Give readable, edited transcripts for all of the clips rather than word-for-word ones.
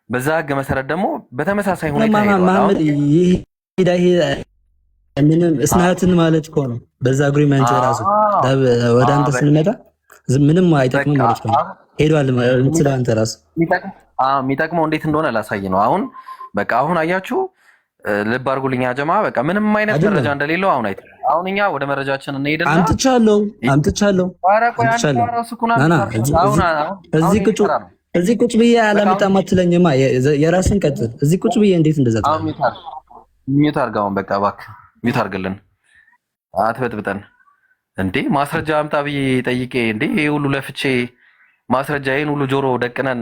በዛ ህግ መሰረት ደግሞ በተመሳሳይ ሁኔታ ሄደዋል። መሐመድ ምንም እስናትን ማለት እኮ ነው። በዛ አግሪመንት ራሱ ወደ አንተ ስንመጣ ምንም አይጠቅምም ማለት ነው። ሄዷል ስለ አንተ ራሱ የሚጠቅመው እንዴት እንደሆነ ላሳይ ነው። አሁን በቃ አሁን አያችሁ፣ ልብ አድርጉልኝ ጀማ። በቃ ምንም አይነት መረጃ እንደሌለው አሁን አሁን እኛ ወደ መረጃችን እንሄድና አምጥቻለሁ እዚህ ቁጭ ብዬ አላመጣም አትለኝማ። የራስን ቀጥል። እዚህ ቁጭ ብዬ እንዴት እንደዛ ሚዩት አድርጋውን በቃ እባክህ ሚዩት አድርግልን። አትበጥብጠን እንዴ! ማስረጃ አምጣ ብዬ ጠይቄ እንዴ ይሄ ሁሉ ለፍቼ ማስረጃ ይሄን ሁሉ ጆሮ ደቅነን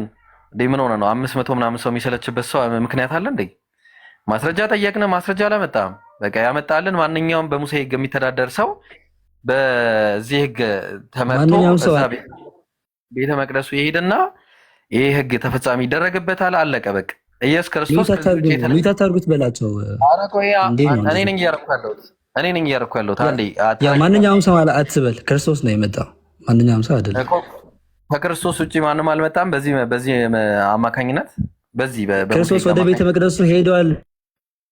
እንዴ ምን ሆነ ነው? 500 ምናምን ሰው የሚሰለችበት ሰው ምክንያት አለ እንዴ? ማስረጃ ጠየቅን፣ ማስረጃ አላመጣም። በቃ ያመጣልን ማንኛውም በሙሴ ህግ የሚተዳደር ሰው በዚህ ህግ ተመርቶ ቤተ መቅደሱ ይሄድና ይሄ ህግ ተፈጻሚ ይደረግበታል። አለቀ በቃ። ኢየሱስ ክርስቶስ ታርጉት በላቸው። እኔ ነኝ እያደረኩ ያለሁት። አንዴ ማንኛውም ሰው አትበል፣ ክርስቶስ ነው የመጣው። ማንኛውም ሰው አይደለም። ከክርስቶስ ውጭ ማንም አልመጣም። በዚህ አማካኝነት በዚህ ክርስቶስ ወደ ቤተ መቅደሱ ሄዷል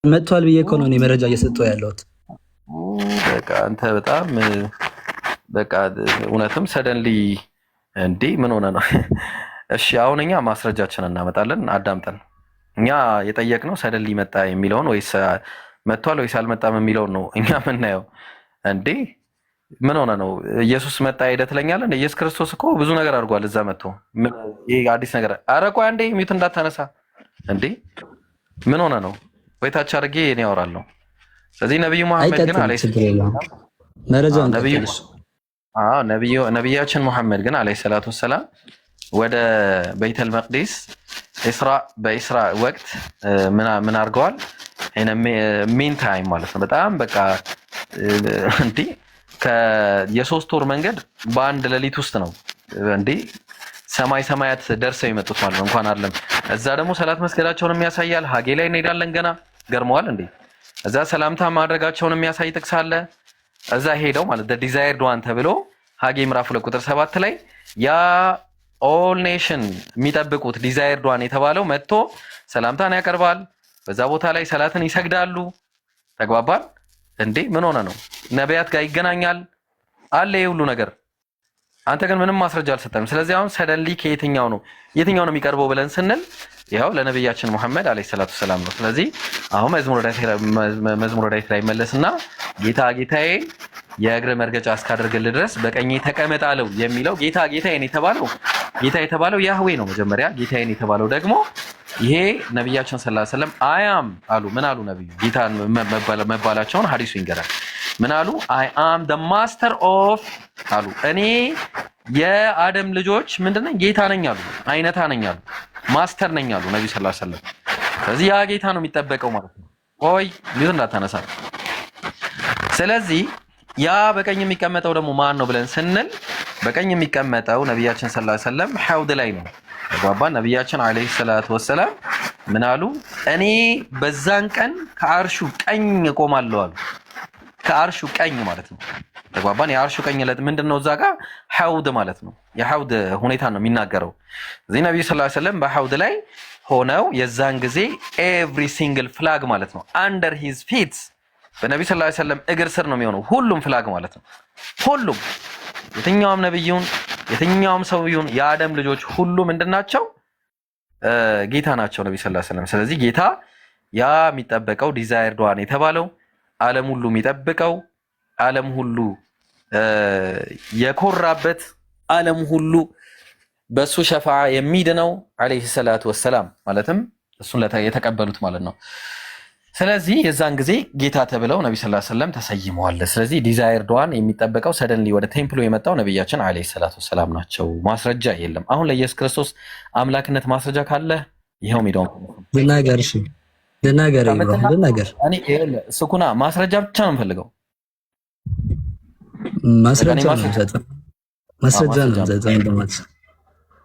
መጥቷል ብዬ እኮ ነው እኔ መረጃ እየሰጠሁ ያለሁት። በቃ አንተ በጣም በቃ እውነትም ሰደንሊ እንዴ ምን ሆነ ነው? እሺ አሁን እኛ ማስረጃችን እናመጣለን። አዳምጠን። እኛ የጠየቅነው ሰደንሊ መጣ የሚለውን ወይስ መጥቷል ወይስ አልመጣም የሚለውን ነው እኛ የምናየው። እንዴ ምን ሆነ ነው? ኢየሱስ መጣ ሄደ ትለኛለህ? ኢየሱስ ክርስቶስ እኮ ብዙ ነገር አድርጓል እዛ መጥቶ። ይሄ አዲስ ነገር። ኧረ ቆይ አንዴ ሚዩት እንዳታነሳ እንዴ! ምን ሆነ ነው? ወይታች አድርጌ እኔ አወራለሁ። ስለዚህ ነብዩ መሐመድ ግን ነብያችን መሐመድ ግን አለይሂ ሰላቱ ወሰላም ወደ ቤተል መቅዲስ በኢስራ ወቅት ምን አድርገዋል? ሜን ታይም ማለት ነው። በጣም በቃ እንዴ የሶስት ወር መንገድ በአንድ ሌሊት ውስጥ ነው እንዴ ሰማያት ደርሰው የመጡት ማለት ነው። እንኳን አይደለም እዛ ደግሞ ሰላት መስገዳቸውን የሚያሳያል። ሀጌ ላይ እንሄዳለን ገና ገርመዋል እንዴ። እዛ ሰላምታ ማድረጋቸውን የሚያሳይ ጥቅስ አለ። እዛ ሄደው ማለት ዲዛይርድ ዋን ተብሎ ሀጌ ምዕራፍ 2 ቁጥር 7 ላይ ያ ኦል ኔሽን የሚጠብቁት ዲዛይርድ ዋን የተባለው መጥቶ ሰላምታን ያቀርባል። በዛ ቦታ ላይ ሰላትን ይሰግዳሉ። ተግባባል እንዴ? ምን ሆነ ነው? ነቢያት ጋር ይገናኛል አለ ይሄ ሁሉ ነገር። አንተ ግን ምንም ማስረጃ አልሰጠም። ስለዚህ አሁን ሰደንሊ ከየትኛው ነው የሚቀርበው ብለን ስንል ይኸው ለነብያችን መሐመድ አለይሂ ሰላቱ ሰላም ነው። ስለዚህ አሁን መዝሙረ ዳዊት ላይ መለስና ጌታዬ የእግር መርገጫ እስካደርግልህ ድረስ በቀኜ ተቀመጥ አለው የሚለው ጌታዬን የተባለው ያህዌ ነው። መጀመሪያ ጌታዬን የተባለው ደግሞ ይሄ ነብያችን ሰለላሁ ዐለይሂ ወሰለም አያም አሉ። ምን አሉ ነብዩ? ጌታን መባላቸውን ሐዲሱ ይንገራል። ምን አሉ? አይ አም ዘ ማስተር ኦፍ አሉ። እኔ የአደም ልጆች ምንድነኝ? ጌታ ነኝ አሉ። አይነታ ነኝ አሉ። ማስተር ነኝ አሉ ነብዩ ሰለላሁ ዐለይሂ ወሰለም። ስለዚህ ያ ጌታ ነው የሚጠበቀው ማለት ነው። ቆይ ሊዝ እንዳታነሳ። ስለዚህ ያ በቀኝ የሚቀመጠው ደግሞ ማን ነው ብለን ስንል በቀኝ የሚቀመጠው ነብያችን ሰለላሁ ዐለይሂ ወሰለም ሐውድ ላይ ነው። ተግባባን። ነብያችን አለይሂ ሰላቱ ወሰለም ምን አሉ? እኔ በዛን ቀን ከአርሹ ቀኝ እቆማለሁ አሉ። ከአርሹ ቀኝ ማለት ነው። ተግባባን። የአርሹ ቀኝ ምንድነው? እዛ ጋር ሐውድ ማለት ነው። የሐውድ ሁኔታ ነው የሚናገረው። እዚህ ነብዩ ሰለላሁ ዐለይሂ ወሰለም በሐውድ ላይ ሆነው የዛን ጊዜ ኤቭሪ ሲንግል ፍላግ ማለት ነው አንደር ሂዝ ፊት በነብዩ ሰለላሁ ዐለይሂ ወሰለም እግር ስር ነው የሚሆነው። ሁሉም ፍላግ ማለት ነው። ሁሉም የትኛውም ነብዩን የትኛውም ሰውዩን የአደም ልጆች ሁሉ ምንድናቸው? ጌታ ናቸው ነብዩ ሰለላሁ ዐለይሂ ወሰለም። ስለዚህ ጌታ ያ የሚጠበቀው ዲዛይርድ ዋን የተባለው ዓለም ሁሉ የሚጠብቀው ዓለም ሁሉ የኮራበት ዓለም ሁሉ በሱ ሸፋዓ የሚድነው አለይሂ ሰላቱ ወሰላም ማለትም እሱን የተቀበሉት ማለት ነው። ስለዚህ የዛን ጊዜ ጌታ ተብለው ነብዩ ሰለላሁ ዐለይሂ ወሰለም ተሰይመዋል። ስለዚህ ዲዛይርድ ዋን የሚጠበቀው ሰደንሊ ወደ ቴምፕሉ የመጣው ነብያችን አለይሂ ሰላቱ ወሰላም ናቸው። ማስረጃ የለም። አሁን ለኢየሱስ ክርስቶስ አምላክነት ማስረጃ ካለ ይሄው ሜዳው ልናገር እኔ ስኩና ማስረጃ ብቻ ነው የምፈልገው። ማስረጃ ነው እንደማለት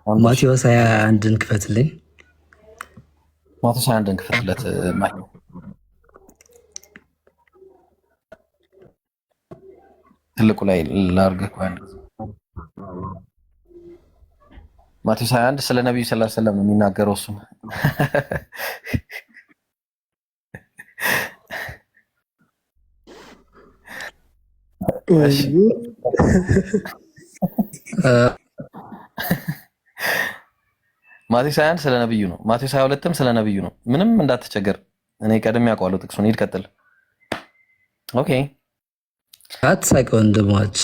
ማቴዎስ 21ን ክፈትልኝ። ማቴዎስ 21ን ክፈትለት ማለት ትልቁ ላይ ላርገህ አንድ ማቴዎስ 21 ስለ ነብዩ ሰለላሁ ዐለይሂ ወሰለም ነው የሚናገረው። እሱ ማቴዎስ 21 ስለ ነብዩ ነው። ማቴዎስ 22ም ስለ ነብዩ ነው። ምንም እንዳትቸገር፣ እኔ ቀድሜ አውቀዋለሁ ጥቅሱን። ሂድ ቀጥል። ኦኬ አትሳቅ ወንድሞች፣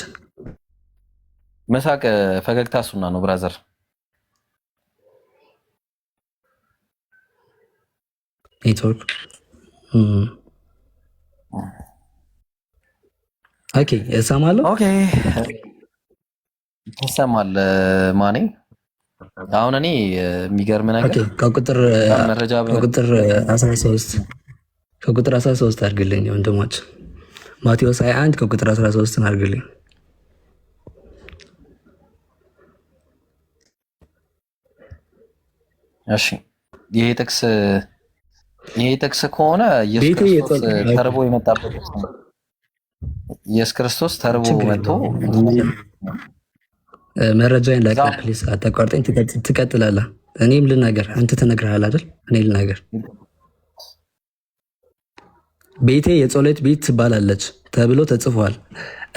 መሳቅ ፈገግታ ሱና ነው ብራዘር። ኔትወርክ ኦኬ፣ እሰማለሁ። ኦኬ ትሰማለህ ማኔ? አሁን እኔ የሚገርም ነገር ከቁጥር 13 አድርግልኝ ወንድሞች። ማቴዎስ 21 ከቁጥር 13 አድርግልኝ። እሺ ይሄ ጥቅስ ከሆነ ኢየሱስ ክርስቶስ ተርቦ የመጣበት ኢየሱስ ክርስቶስ ተርቦ መጥቶ መረጃዬን ላቀርብ ፕሊስ፣ አታቋርጠኝ። ትቀጥላለህ። እኔም ልናገር፣ አንተ ትነግርሃል አይደል? እኔ ልናገር። ቤቴ የጸሎት ቤት ትባላለች ተብሎ ተጽፏል፣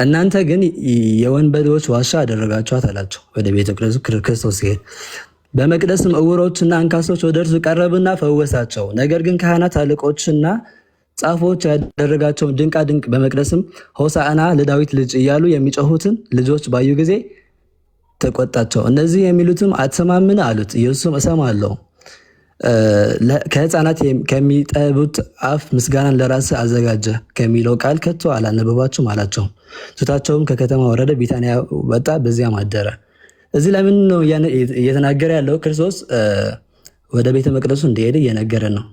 እናንተ ግን የወንበዴዎች ዋሻ አደረጋችኋት አላቸው። ወደ ቤተ ክርስቶስ ሲሄድ በመቅደስም ዕውሮችና አንካሶች ወደ እርሱ ቀረቡና ፈወሳቸው። ነገር ግን ካህናት አለቆችና ጻፎች ያደረጋቸውን ድንቃ ድንቅ በመቅደስም ሆሳዕና ለዳዊት ልጅ እያሉ የሚጮሁትን ልጆች ባዩ ጊዜ ተቆጣቸው። እነዚህ የሚሉትም አትሰማምን አሉት። ኢየሱስም እሰማለሁ፣ ከሕፃናት ከሚጠቡት አፍ ምስጋናን ለራስህ አዘጋጀ ከሚለው ቃል ከቶ አላነበባችሁም አላቸው። ሱታቸውም ከከተማ ወረደ፣ ቢታንያ ወጣ፣ በዚያም አደረ። እዚህ ለምን ነው እየተናገረ ያለው? ክርስቶስ ወደ ቤተ መቅደሱ እንደሄደ እየነገረ ነው።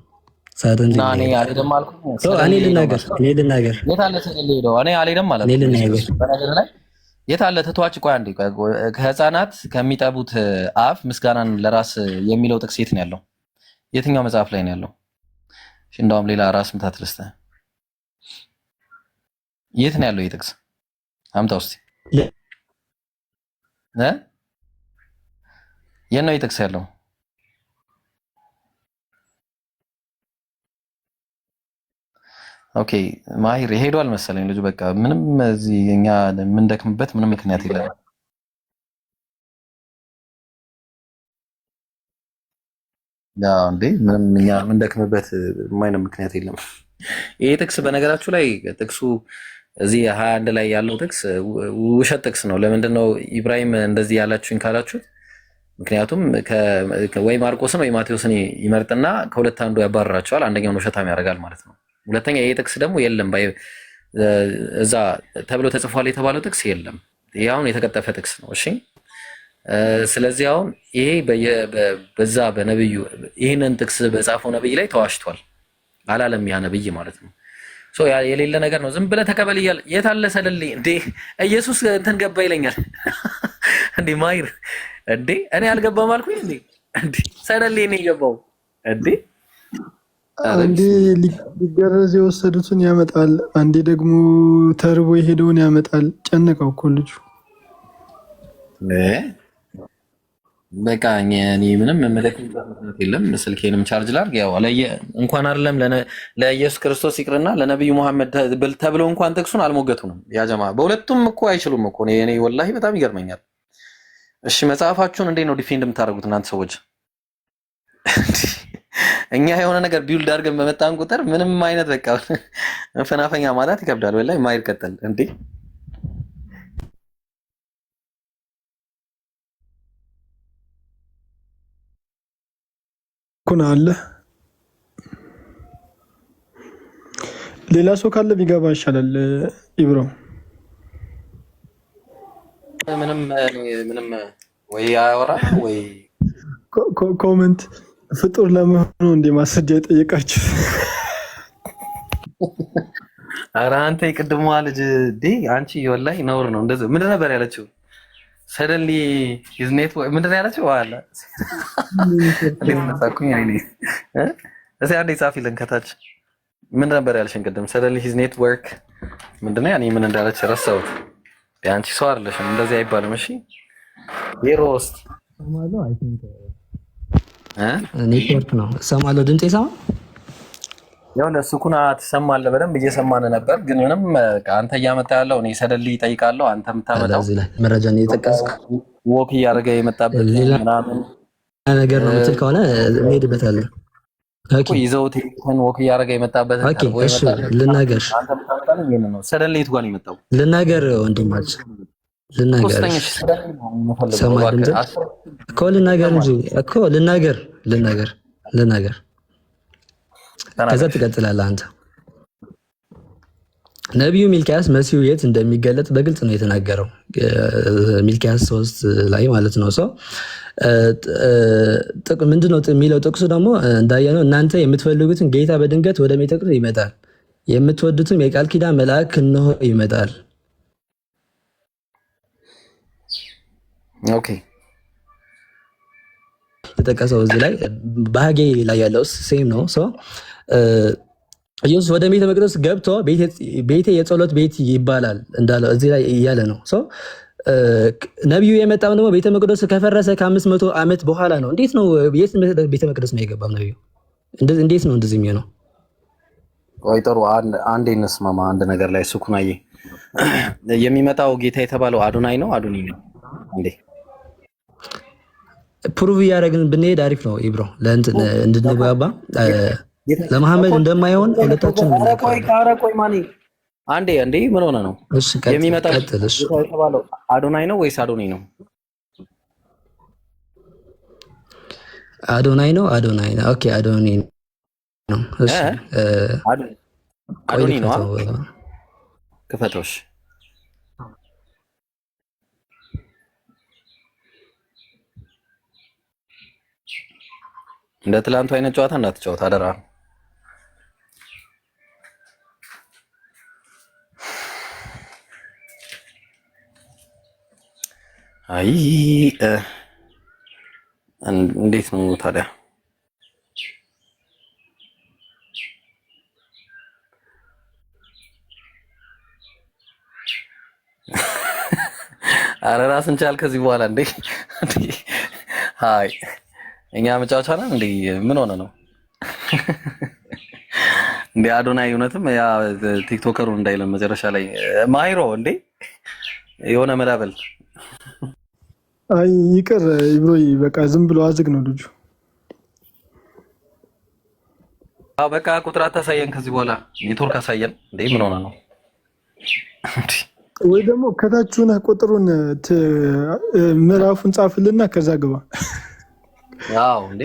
የታለ ትቷች? ቆይ አንዴ፣ ከህፃናት ከሚጠቡት አፍ ምስጋናን ለራስ የሚለው ጥቅስ የት ነው ያለው? የትኛው መጽሐፍ ላይ ነው ያለው? እንደውም ሌላ ራስ ምታት ልስጥህ። የት ነው ያለው? የጥቅስ አምጣ ውስጥ የት ነው የጥቅስ ያለው? ኦኬ ማሂር ሄዷል መሰለኝ ልጁ። በቃ ምንም እዚህ እኛ የምንደክምበት ምንም ምክንያት የለም። ያው እንዴ ምንም እኛ የምንደክምበት የማይነ ምክንያት የለም። ይሄ ጥቅስ በነገራችሁ ላይ ጥቅሱ እዚህ 21 ላይ ያለው ጥቅስ ውሸት ጥቅስ ነው። ለምንድን ነው ኢብራሂም እንደዚህ ያላችሁኝ ካላችሁት፣ ምክንያቱም ወይ ማርቆስን ወይ ማቴዎስን ይመርጥና ከሁለት አንዱ ያባርራቸዋል፣ አንደኛውን ውሸታም ያደርጋል ማለት ነው። ሁለተኛ ይሄ ጥቅስ ደግሞ የለም እዛ ተብሎ ተጽፏል የተባለው ጥቅስ የለም። ይሄ አሁን የተቀጠፈ ጥቅስ ነው። እሺ ስለዚህ አሁን ይሄ በዛ በነብዩ ይህንን ጥቅስ በጻፈው ነብይ ላይ ተዋሽቷል አላለም ያ ነብይ ማለት ነው። የሌለ ነገር ነው። ዝም ብለህ ተቀበል እያለ የት አለ ሰለልኝ እንዴ? ኢየሱስ እንትን ገባ ይለኛል እንዴ? ማይር እንዴ? እኔ አልገባም አልኩኝ እንዴ? ሰለልኝ እኔ ገባው እንዴ? አንዴ ሊገረዝ የወሰዱትን ያመጣል፣ አንዴ ደግሞ ተርቦ የሄደውን ያመጣል። ጨነቀው እኮ ልጁ። በቃ እኔ ምንም መመለክበት ምክንያት የለም። ስልኬንም ቻርጅ ላድርግ። ያው እንኳን አይደለም ለኢየሱስ ክርስቶስ ይቅርና ለነብዩ መሐመድ ተብሎ እንኳን ጥቅሱን አልሞገቱንም። ያ ጀማ በሁለቱም እኮ አይችሉም እኮ። እኔ ወላሂ በጣም ይገርመኛል። እሺ መጽሐፋችሁን እንዴት ነው ዲፌንድ የምታደርጉት እናንተ ሰዎች? እኛ የሆነ ነገር ቢውልድ አድርገን በመጣን ቁጥር ምንም አይነት በቃ መፈናፈኛ ማጣት ይከብዳል። ወላሂ ማይር ቀጥል እንዴ። ኩና አለ ሌላ ሰው ካለ ቢገባ ይሻላል። ኢብሮ ምንም ወይ አያወራ ወይ ኮመንት ፍጡር ለመሆኑ እንደ ማስረጃ የጠየቃችሁ? ኧረ አንተ የቅድሟ ልጅ አንቺ ወላሂ ነውር ነው። እንደዚህ ምንድን ነበር ያለችው? ሰደንሊ ሂዝ ኔት ምንድን ነው ያለችው? ዋላ እስኪ አንዴ ጻፊልን ከታች። ምንድን ነበር ያልሽን ቅድም? ሰደንሊ ሂዝ ኔትወርክ ምንድን ነው? ያኔ ምን እንዳለች ረሳሁት። አንቺ ሰው አይደለሽም፣ እንደዚህ አይባልም። እሺ ሮስት ኔትወርክ ነው። እሰማለሁ፣ ድምፅ ይሰማ ያው ለሱኩና ትሰማለህ። በደንብ እየሰማን ነበር፣ ግን ምንም አንተ እያመጣ ያለው እኔ ሰደልይ እጠይቃለሁ፣ አንተ የምታመጣው እዚህ ላይ መረጃን እየጠቀስክ ወክ እያደረገ የመጣበት ምናምን ነገር ነው የምትል ከሆነ እንሄድበታለን። ኦኬ ይዘውት ወክ እያደረገ የመጣበት ልናገር ሰደልይት ጋር ነው የመጣው። ልናገር ወንድማችን ልናገር ሰማ ድምፅ እኮ ልናገር እንጂ እኮ ልናገር ከዛ ትቀጥላለህ አንተ። ነቢዩ ሚልኪያስ መሲሁ የት እንደሚገለጥ በግልጽ ነው የተናገረው። ሚልኪያስ 3 ላይ ማለት ነው። ሰው ምንድነው የሚለው ጥቅሱ ደግሞ እንዳየነው እናንተ የምትፈልጉትን ጌታ በድንገት ወደ ቤተ መቅደስ ይመጣል፣ የምትወዱትም የቃል ኪዳን መልአክ እነሆ ይመጣል። ኦኬ የተጠቀሰው እዚህ ላይ በሐጌ ላይ ያለው ሴም ነው። ሰው ኢየሱስ ወደ ቤተ መቅደስ ገብቶ ቤቴ የጸሎት ቤት ይባላል እንዳለው እዚህ ላይ እያለ ነው። ሰው ነቢዩ የመጣው ደግሞ ቤተ መቅደስ ከፈረሰ ከ500 ዓመት በኋላ ነው። እንዴት ነው ቤተ መቅደስ ነው የገባው ነቢዩ? እንዴት ነው እንደዚህ የሚሆነው? ወይ ጥሩ አንዴ እንስማማ አንድ ነገር ላይ ሱኩናዬ። የሚመጣው ጌታ የተባለው አዶናይ ነው አዶኒ ነው እንዴ? ፕሩቭ እያደረግን ብንሄድ አሪፍ ነው ኢብሮ፣ እንድንግባባ ለመሐመድ እንደማይሆን ሁለታችን ቆይ ማኒ አንዴ ምን ሆነ ነው የሚመጣው የተባለው አዶናይ ነው ወይስ አዶኒ ነው? አዶናይ ነው። ኦኬ አዶኒ ነው። እሺ አዶኒ ነው። ክፈቶሽ እንደ ትላንቱ አይነት ጨዋታ እንዳትጫወት አደራ። አይ እንዴት ነው ታዲያ? አረ ራስን ቻል ከዚህ በኋላ እንዴ! አይ እኛ መጫወቻ ነን እንዴ? ምን ሆነ ነው እንዴ? አዶናይ እውነትም ያ ቲክቶከሩ እንዳይለን መጨረሻ ላይ ማይሮ እንዴ የሆነ መላበል። አይ ይቅር ኢብሮይ፣ በቃ ዝም ብሎ አዝግ ነው ልጁ። አዎ በቃ ቁጥር አታሳየን ከዚህ በኋላ ኔትወርክ አሳየን እንዴ? ምን ሆነ ነው? ወይ ደግሞ ከታች ሆነህ ቁጥሩን ምዕራፉን ጻፍልና ከዛ ግባ። አዎ እንዴ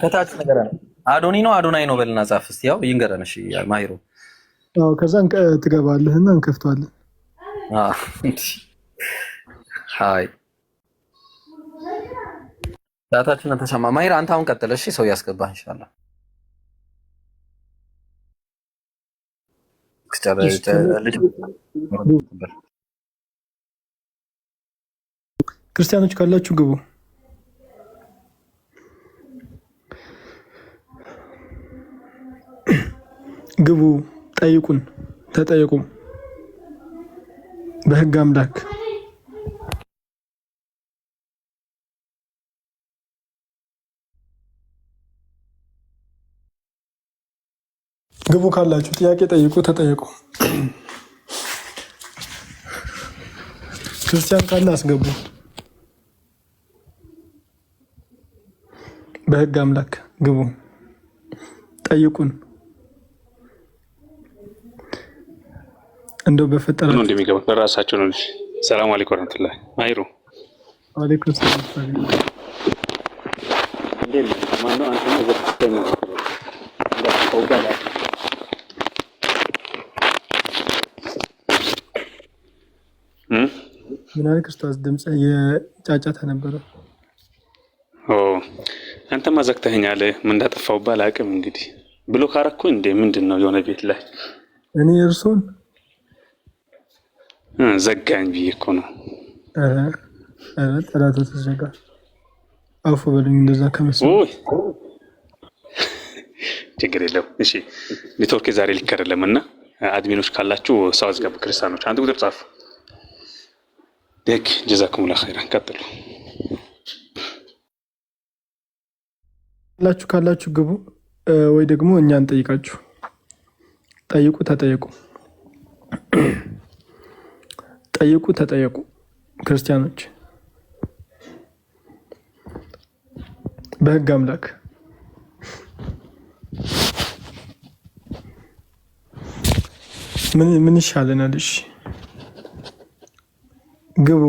ከታች ነገር አለ። አዶኒ ነው አዶናይ ነው በልና ጻፍ እስቲ። ያው ይንገረን። እሺ ማሂሮ። አዎ ከዛ ትገባለህና እንከፍተዋለን። ሃይ ዳታችን ተሰማ። ማሂራ አንተ አሁን ቀጥል እሺ። ሰው ያስገባህ ኢንሻአላህ። ክርስቲያኖች ካላችሁ ግቡ። ግቡ፣ ጠይቁን፣ ተጠየቁ በህግ አምላክ። ግቡ ካላችሁ ጥያቄ ጠይቁ፣ ተጠየቁ። ክርስቲያን ካለ አስገቡ። በህግ አምላክ ግቡ፣ ጠይቁን። እንደው በፈጠረ ነው እንደሚገባ በራሳቸው ነው። ሰላም አለይኩም ወራህመቱላህ። ማይሩ አለይኩም ሰላም። እንዴት ነው? ማነው አንተ ነው ዘፈተኛ እንደውጋላ ምን አለ ክርስቶስ ድምጽ የጫጫታ ነበረ። አንተማ ዘግተኸኛል። ምን እንዳጠፋው ባላቅም እንግዲህ ብሎ ካረኩ እንዴ ምንድን ነው የሆነ ቤት ላይ እኔ እርሶን ዘጋኝ ብዬ እኮ ነው። ጠላቱ ተዘጋ። አውፎ በሉኝ እንደዛ ከመሰለኝ። ችግር የለም። እሺ ኔትወርክ ዛሬ ልክ አይደለም እና አድሚኖች ካላችሁ ሰው አስገቡ። ክርስቲያኖች አንድ ቁጥር ጻፉ። ደግ ጀዛኩሙላህ ኸይራን። ቀጥሉ። ካላችሁ ግቡ፣ ወይ ደግሞ እኛ እንጠይቃችሁ። ጠይቁ ተጠየቁ፣ ጠይቁ ተጠየቁ። ክርስቲያኖች በህግ አምላክ ምን ይሻለናል? እሺ ግቡ።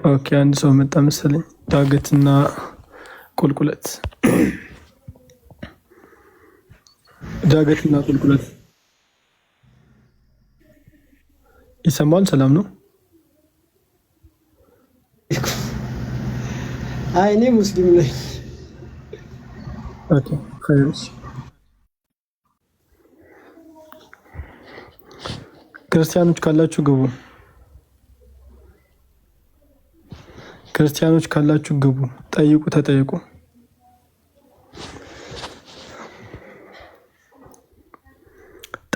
ኦኬ፣ አንድ ሰው መጣ መሰለኝ። ዳገትና ቁልቁለት፣ ዳገትና ቁልቁለት ይሰማል? ሰላም ነው? አይ እኔ ሙስሊም ነኝ። ኦኬ ኸይርስ። ክርስቲያኖች ካላችሁ ግቡ። ክርስቲያኖች ካላችሁ ግቡ። ጠይቁ ተጠይቁ።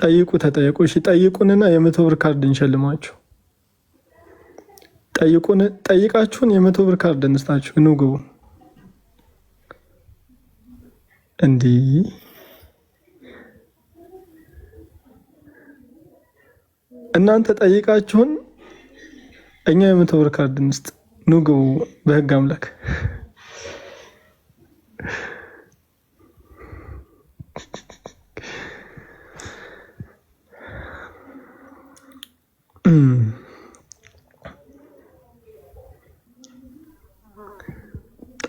ጠይቁ ተጠይቁ። እሺ ጠይቁንና የ100 ብር ካርድ እንሸልማችሁ። ጠይቃችሁን የ100 ብር ካርድ እንስጣችሁ። ኑ ግቡ። እንዲህ እናንተ ጠይቃችሁን እኛ የ100 ብር ካርድ እንስጥ። ኑ ግቡ። በህግ አምላክ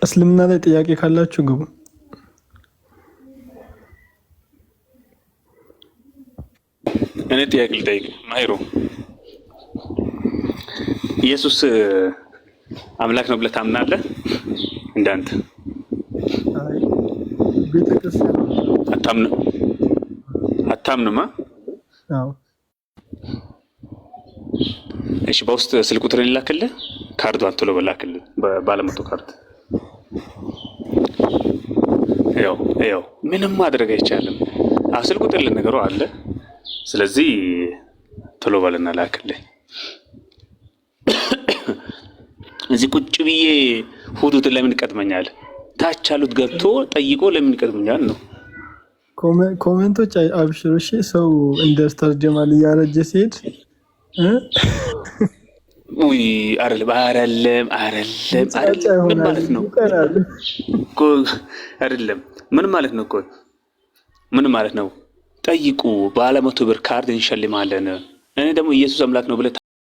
እስልምና ላይ ጥያቄ ካላችሁ ግቡ። እኔ ጥያቄ ልጠይቅ። ማይሮ ኢየሱስ አምላክ ነው ብለህ ታምናለህ? እንዳንተ ቤተክርስቲያን አታምንማ? አዎ። እሺ በውስጥ ስልክ ቁጥር ላክልህ፣ ካርዷን ቶሎ በላክልህ። ባለመቶ ካርድ ያው ምንም ማድረግ አይቻልም። ስልክ ቁጥር ለነገሩ አለ። ስለዚህ ቶሎ በልና ላክልህ። እዚህ ቁጭ ብዬ ሁዱት ለምን ይቀድመኛል? ታች አሉት ገብቶ ጠይቆ ለምን ይቀድመኛል ነው ኮሜንቶች። አብሽሩ እሺ። ሰው እንደ ኡስታዝ ጀማል እያረጀ ሲሄድ ውይ አይደለም ምን ማለት ነው? አይደለም ምን ማለት ነው? ምን ማለት ነው? ጠይቁ፣ ባለ 100 ብር ካርድ እንሸልማለን። እኔ ደግሞ ኢየሱስ አምላክ ነው ብለህ